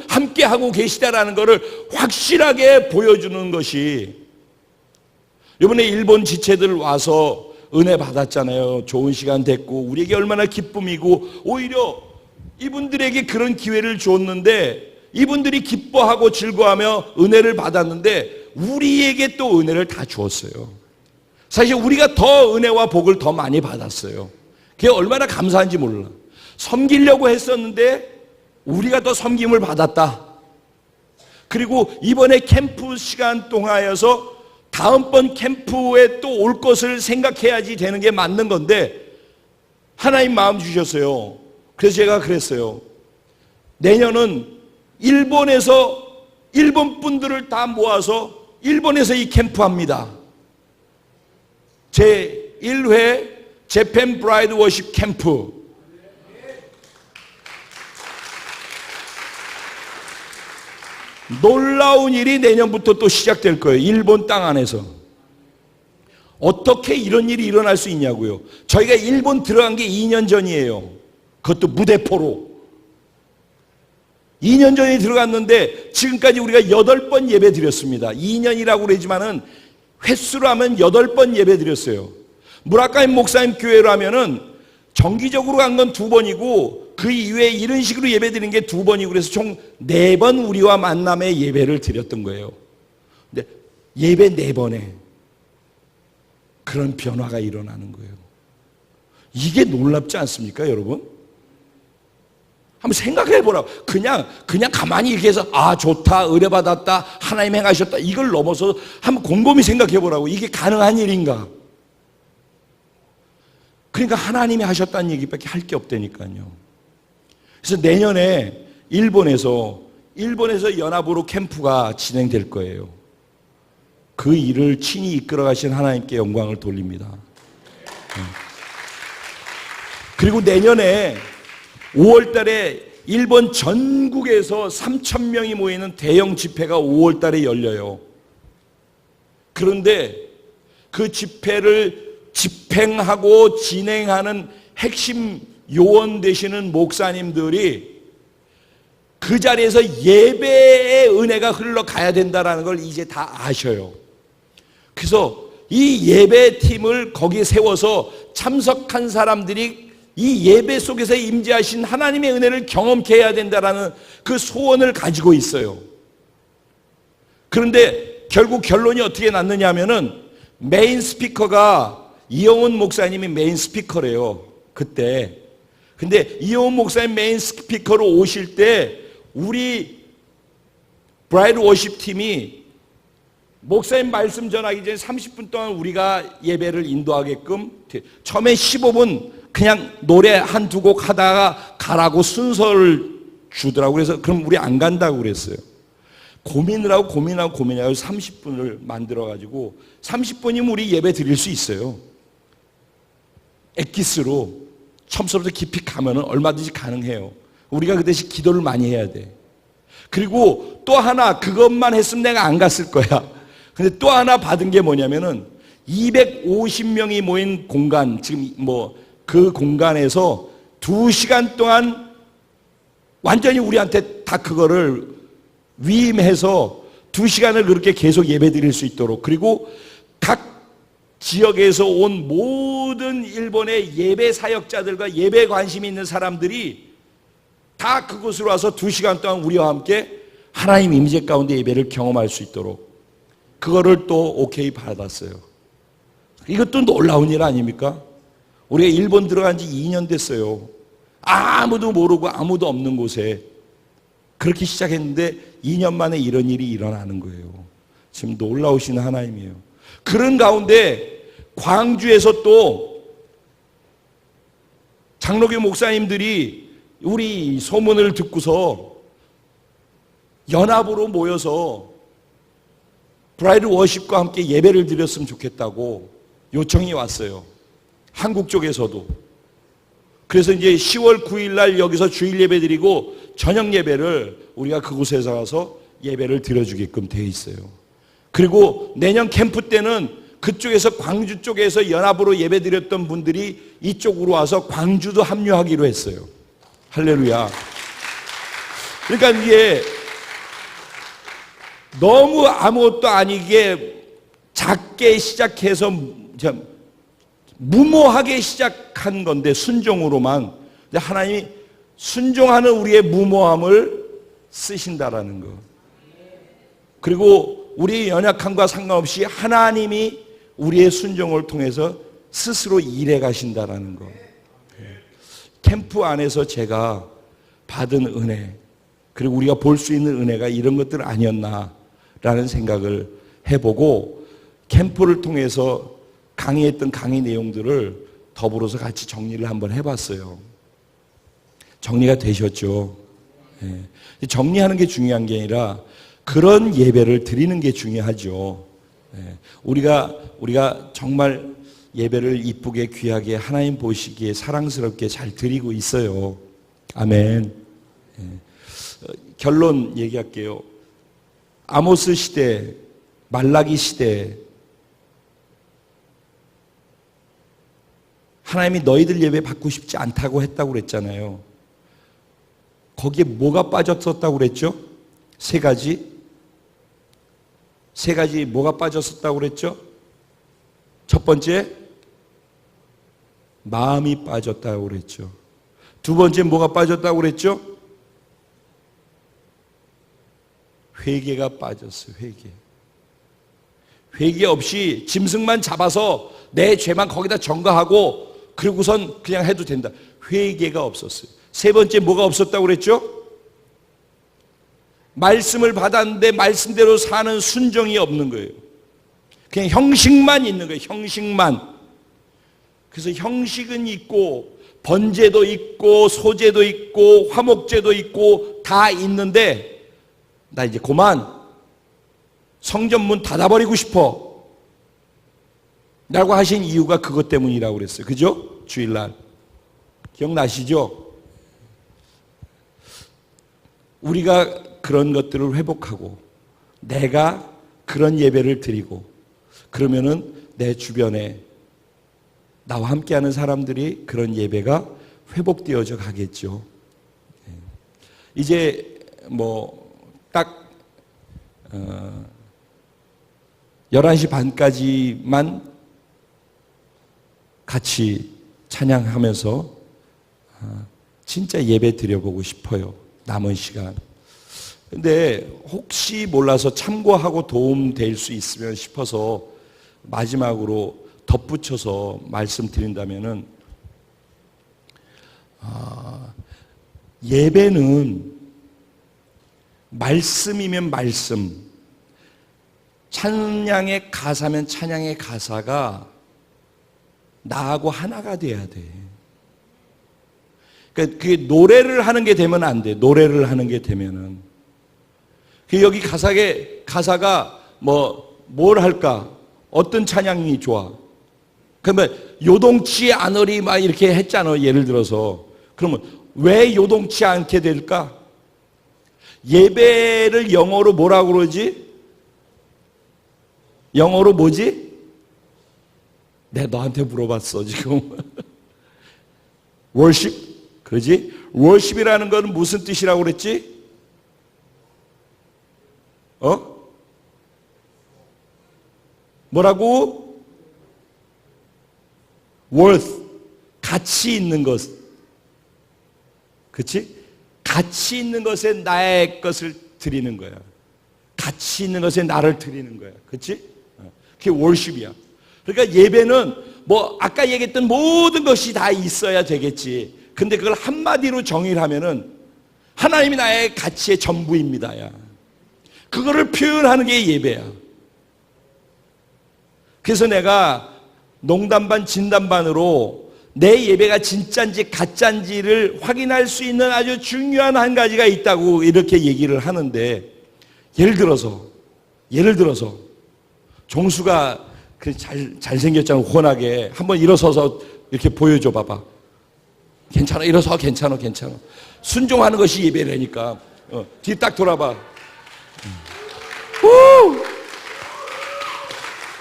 A: 함께하고 계시다라는 것을 확실하게 보여주는 것이, 이번에 일본 지체들 와서 은혜 받았잖아요. 좋은 시간 됐고 우리에게 얼마나 기쁨이고, 오히려 이분들에게 그런 기회를 줬는데 이분들이 기뻐하고 즐거워하며 은혜를 받았는데 우리에게 또 은혜를 다 주었어요. 사실 우리가 더 은혜와 복을 더 많이 받았어요. 그게 얼마나 감사한지 몰라. 섬기려고 했었는데 우리가 더 섬김을 받았다. 그리고 이번에 캠프 시간 동안에서 다음번 캠프에 또 올 것을 생각해야지 되는 게 맞는 건데 하나님 마음 주셨어요. 그래서 제가 그랬어요. 내년은 일본 분들을 다 모아서 일본에서 이 캠프 합니다. 제1회 재팬 브라이드 워십 캠프. 놀라운 일이 내년부터 또 시작될 거예요. 일본 땅 안에서. 어떻게 이런 일이 일어날 수 있냐고요. 저희가 일본 들어간 게 2년 전이에요. 그것도 무대포로. 2년 전에 들어갔는데 지금까지 우리가 8번 예배 드렸습니다. 2년이라고 그러지만은 횟수로 하면 8번 예배 드렸어요. 무라카미 목사님 교회로 하면은 정기적으로 간 건 2번이고 그 이후에 이런 식으로 예배 드리는 게 2번이고 그래서 총 4번 우리와 만남의 예배를 드렸던 거예요. 근데 예배 4번에 그런 변화가 일어나는 거예요. 이게 놀랍지 않습니까, 여러분? 한번 생각해 보라고. 그냥 가만히 이렇게 해서 아 좋다, 의뢰받았다, 하나님 행하셨다 이걸 넘어서 한번 곰곰이 생각해 보라고. 이게 가능한 일인가? 그러니까 하나님이 하셨다는 얘기밖에 할 게 없다니까요. 그래서 내년에 일본에서 연합으로 캠프가 진행될 거예요. 그 일을 친히 이끌어 가신 하나님께 영광을 돌립니다. 그리고 내년에 5월 달에 일본 전국에서 3,000명이 모이는 대형 집회가 5월 달에 열려요. 그런데 그 집회를 집행하고 진행하는 핵심 요원 되시는 목사님들이 그 자리에서 예배의 은혜가 흘러가야 된다는 걸 이제 다 아셔요. 그래서 이 예배팀을 거기에 세워서 참석한 사람들이 이 예배 속에서 임재하신 하나님의 은혜를 경험케 해야 된다는 그 소원을 가지고 있어요. 그런데 결국 결론이 어떻게 났느냐 하면은 메인 스피커가 이영훈 목사님이 메인 스피커래요. 그때. 근데 이영훈 목사님 메인 스피커로 오실 때 우리 브라이드 워십 팀이 목사님 말씀 전하기 전에 30분 동안 우리가 예배를 인도하게끔 처음에 15분 그냥 노래 한두 곡 하다가 가라고 순서를 주더라고요. 그래서 그럼 우리 안 간다고 그랬어요. 고민을 하고 30분을 만들어가지고 30분이면 우리 예배 드릴 수 있어요. 엑기스로 처음부터 깊이 가면은 얼마든지 가능해요. 우리가 그 대신 기도를 많이 해야 돼. 그리고 또 하나 그것만 했으면 내가 안 갔을 거야. 근데 또 하나 받은 게 뭐냐면은 250명이 모인 공간, 지금 그 공간에서 2시간 동안 완전히 우리한테 다 그거를 위임해서 2시간을 그렇게 계속 예배 드릴 수 있도록, 그리고 각 지역에서 온 모든 일본의 예배 사역자들과 예배 관심이 있는 사람들이 다 그곳으로 와서 2시간 동안 우리와 함께 하나님 임재 가운데 예배를 경험할 수 있도록 그거를 또 오케이 받았어요. 이것도 놀라운 일 아닙니까? 우리가 일본 들어간 지 2년 됐어요. 아무도 모르고 아무도 없는 곳에 그렇게 시작했는데 2년 만에 이런 일이 일어나는 거예요. 지금 놀라우신 하나님이에요. 그런 가운데 광주에서 또 장로교 목사님들이 우리 소문을 듣고서 연합으로 모여서 브라이드 워십과 함께 예배를 드렸으면 좋겠다고 요청이 왔어요. 한국 쪽에서도. 그래서 이제 10월 9일 날 여기서 주일 예배 드리고 저녁 예배를 우리가 그곳에서 가서 예배를 드려주게끔 되어 있어요. 그리고 내년 캠프 때는 그쪽에서 광주 쪽에서 연합으로 예배 드렸던 분들이 이쪽으로 와서 광주도 합류하기로 했어요. 할렐루야. 그러니까 이게 너무 아무것도 아니게 작게 시작해서 무모하게 시작한 건데 순종으로만. 근데 하나님이 순종하는 우리의 무모함을 쓰신다라는 거. 그리고 우리의 연약함과 상관없이 하나님이 우리의 순종을 통해서 스스로 일해 가신다라는 거. 캠프 안에서 제가 받은 은혜, 그리고 우리가 볼 수 있는 은혜가 이런 것들 아니었나라는 생각을 해보고 캠프를 통해서 강의했던 강의 내용들을 더불어서 같이 정리를 한번 해봤어요. 정리가 되셨죠? 네. 정리하는 게 중요한 게 아니라 그런 예배를 드리는 게 중요하죠. 네. 우리가 정말 예배를 이쁘게 귀하게 하나님 보시기에 사랑스럽게 잘 드리고 있어요. 아멘. 네. 결론 얘기할게요. 아모스 시대, 말라기 시대, 하나님이 너희들 예배 받고 싶지 않다고 했다고 그랬잖아요. 거기에 뭐가 빠졌었다고 그랬죠? 세 가지 뭐가 빠졌었다고 그랬죠? 첫 번째, 마음이 빠졌다고 그랬죠. 두 번째, 뭐가 빠졌다고 그랬죠? 회개가 빠졌어요. 회개 없이 짐승만 잡아서 내 죄만 거기다 전가하고 그리고선 그냥 해도 된다. 회개가 없었어요. 세 번째, 뭐가 없었다고 그랬죠? 말씀을 받았는데 말씀대로 사는 순종이 없는 거예요. 그냥 형식만 있는 거예요. 형식만. 그래서 형식은 있고 번제도 있고 소제도 있고 화목제도 있고 다 있는데 나 이제 그만 성전문 닫아버리고 싶어 라고 하신 이유가 그것 때문이라고 그랬어요. 그죠? 주일날 기억나시죠? 우리가 그런 것들을 회복하고 내가 그런 예배를 드리고 그러면은 내 주변에 나와 함께하는 사람들이 그런 예배가 회복되어져 가겠죠. 이제 딱 11시 반까지만 같이 찬양하면서 진짜 예배 드려보고 싶어요. 남은 시간. 근데 혹시 몰라서 참고하고 도움 될 수 있으면 싶어서 마지막으로 덧붙여서 말씀드린다면은 예배는 말씀이면 말씀, 찬양의 가사면 찬양의 가사가 나하고 하나가 돼야 돼. 그러니까 그게 노래를 하는 게 되면 안 돼. 노래를 하는 게 되면은 여기 가사가 뭘 할까? 어떤 찬양이 좋아? 그러면 요동치 않으리 막 이렇게 했잖아. 예를 들어서 그러면 왜 요동치 않게 될까? 예배를 영어로 뭐라고 그러지? 영어로 뭐지? 내가 너한테 물어봤어 지금. worship? 그러지? worship이라는 건 무슨 뜻이라고 그랬지? 뭐라고? worth, 가치 있는 것. 그치? 가치 있는 것에 나의 것을 드리는 거야. 가치 있는 것에 나를 드리는 거야. 그치? 그게 worship이야. 그러니까 예배는 아까 얘기했던 모든 것이 다 있어야 되겠지. 근데 그걸 한마디로 정의를 하면은 하나님이 나의 가치의 전부입니다. 야. 그거를 표현하는 게 예배야. 그래서 내가 농담 반 진담 반으로 내 예배가 진짜인지 가짜인지를 확인할 수 있는 아주 중요한 한 가지가 있다고 이렇게 얘기를 하는데 예를 들어서 종수가 잘생겼잖아. 훤하게 한번 일어서서 이렇게 보여줘 봐봐. 괜찮아. 일어서. 괜찮아. 순종하는 것이 예배라니까. 뒤 딱 돌아봐.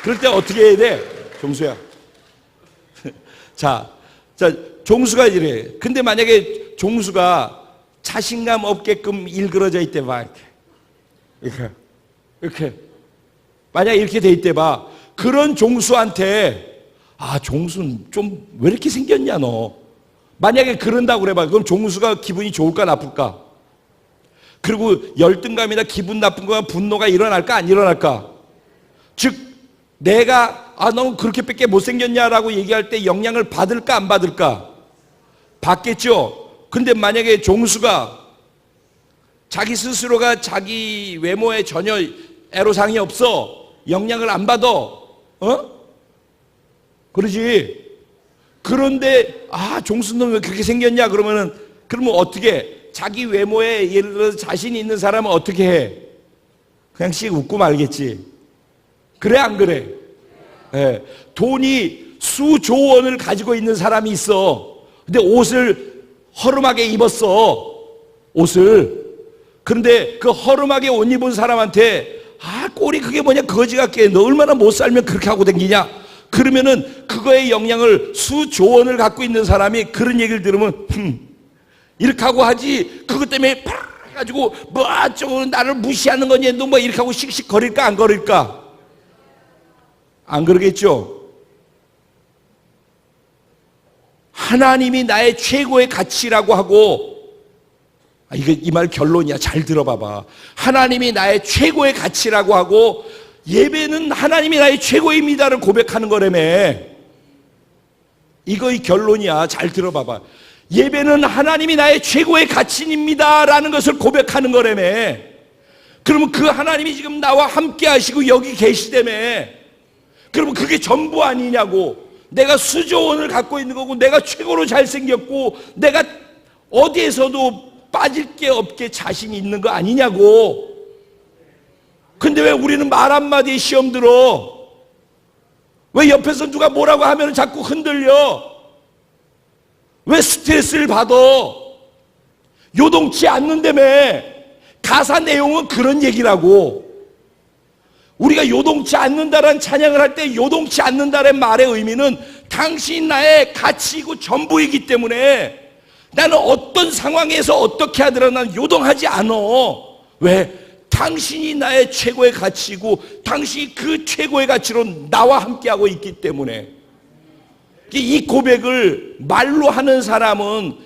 A: 그럴 때 어떻게 해야 돼? 종수야. 자, 종수가 이래. 근데 만약에 종수가 자신감 없게끔 일그러져 있대 봐. 이렇게. 만약에 이렇게 돼 있대 봐. 그런 종수한테 종수는 좀 왜 이렇게 생겼냐 너. 만약에 그런다고 그래봐. 그럼 종수가 기분이 좋을까 나쁠까? 그리고 열등감이나 기분 나쁜 거나 분노가 일어날까 안 일어날까? 즉 내가 너 그렇게밖에 못생겼냐라고 얘기할 때 영향을 받을까 안 받을까? 받겠죠. 근데 만약에 종수가 자기 스스로가 자기 외모에 전혀 애로사항이 없어. 영향을 안 받아. 그러지. 그런데 종수는 왜 그렇게 생겼냐 그러면 어떻게 자기 외모에 예를 들어서 자신이 있는 사람은 어떻게 해? 그냥 씩 웃고 말겠지. 그래 안 그래? 예. 돈이 수조 원을 가지고 있는 사람이 있어. 근데 옷을 허름하게 입었어. 옷을. 그런데 그 허름하게 옷 입은 사람한테 꼴이 그게 뭐냐 거지 같게 너 얼마나 못 살면 그렇게 하고 다니냐 그러면은 그거의 영향을 수조원을 갖고 있는 사람이 그런 얘기를 들으면 이렇게 하고 하지, 그것 때문에 가지고 뭐 저거 나를 무시하는 거니 너 뭐 이렇게 하고 씩씩 거릴까 안 거릴까? 안 그러겠죠? 하나님이 나의 최고의 가치라고 하고, 이게 이 말 결론이야. 잘 들어봐봐. 하나님이 나의 최고의 가치라고 하고 예배는 하나님이 나의 최고입니다를 고백하는 거라며. 이거 이 결론이야. 잘 들어봐봐. 예배는 하나님이 나의 최고의 가치입니다라는 것을 고백하는 거라며. 그러면 그 하나님이 지금 나와 함께 하시고 여기 계시다며. 그러면 그게 전부 아니냐고. 내가 수조원을 갖고 있는 거고, 내가 최고로 잘생겼고, 내가 어디에서도 빠질 게 없게 자신이 있는 거 아니냐고. 근데 왜 우리는 말 한마디에 시험 들어? 왜 옆에서 누가 뭐라고 하면 자꾸 흔들려? 왜 스트레스를 받아? 요동치 않는다며. 가사 내용은 그런 얘기라고. 우리가 요동치 않는다라는 찬양을 할 때 요동치 않는다라는 말의 의미는 당신이 나의 가치이고 전부이기 때문에 나는 어떤 상황에서 어떻게 하더라도 난 요동하지 않아. 왜? 당신이 나의 최고의 가치이고 당신이 그 최고의 가치로 나와 함께하고 있기 때문에. 이 고백을 말로 하는 사람은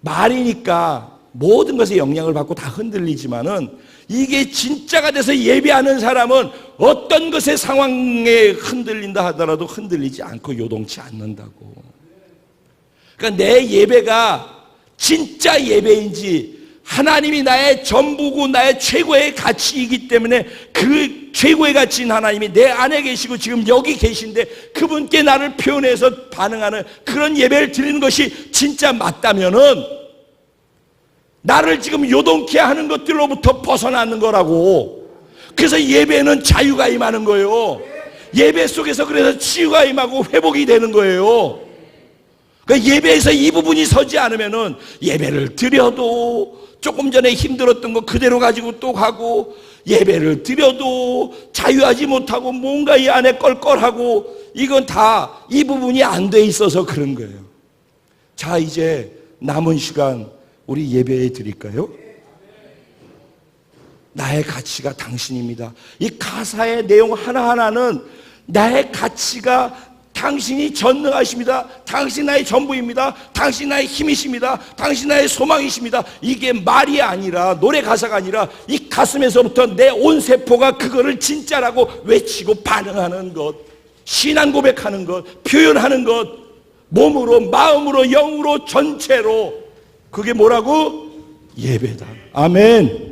A: 말이니까 모든 것에 영향을 받고 다 흔들리지만은, 이게 진짜가 돼서 예배하는 사람은 어떤 것의 상황에 흔들린다 하더라도 흔들리지 않고 요동치 않는다고. 그러니까 내 예배가 진짜 예배인지, 하나님이 나의 전부고 나의 최고의 가치이기 때문에 그 최고의 가치인 하나님이 내 안에 계시고 지금 여기 계신데 그분께 나를 표현해서 반응하는 그런 예배를 드리는 것이 진짜 맞다면은, 나를 지금 요동케 하는 것들로부터 벗어나는 거라고. 그래서 예배는 자유가 임하는 거예요. 예배 속에서 그래서 치유가 임하고 회복이 되는 거예요. 그러니까 예배에서 이 부분이 서지 않으면은 예배를 드려도 조금 전에 힘들었던 거 그대로 가지고 또 가고, 예배를 드려도 자유하지 못하고 뭔가 이 안에 껄껄하고, 이건 다 이 부분이 안 돼 있어서 그런 거예요. 자, 이제 남은 시간 우리 예배에 드릴까요? 나의 가치가 당신입니다. 이 가사의 내용 하나하나는 나의 가치가 당신이 전능하십니다. 당신 나의 전부입니다. 당신 나의 힘이십니다. 당신 나의 소망이십니다. 이게 말이 아니라, 노래 가사가 아니라 이 가슴에서부터 내 온 세포가 그거를 진짜라고 외치고 반응하는 것, 신앙 고백하는 것, 표현하는 것, 몸으로, 마음으로, 영으로, 전체로. 그게 뭐라고? 예배다. 아멘.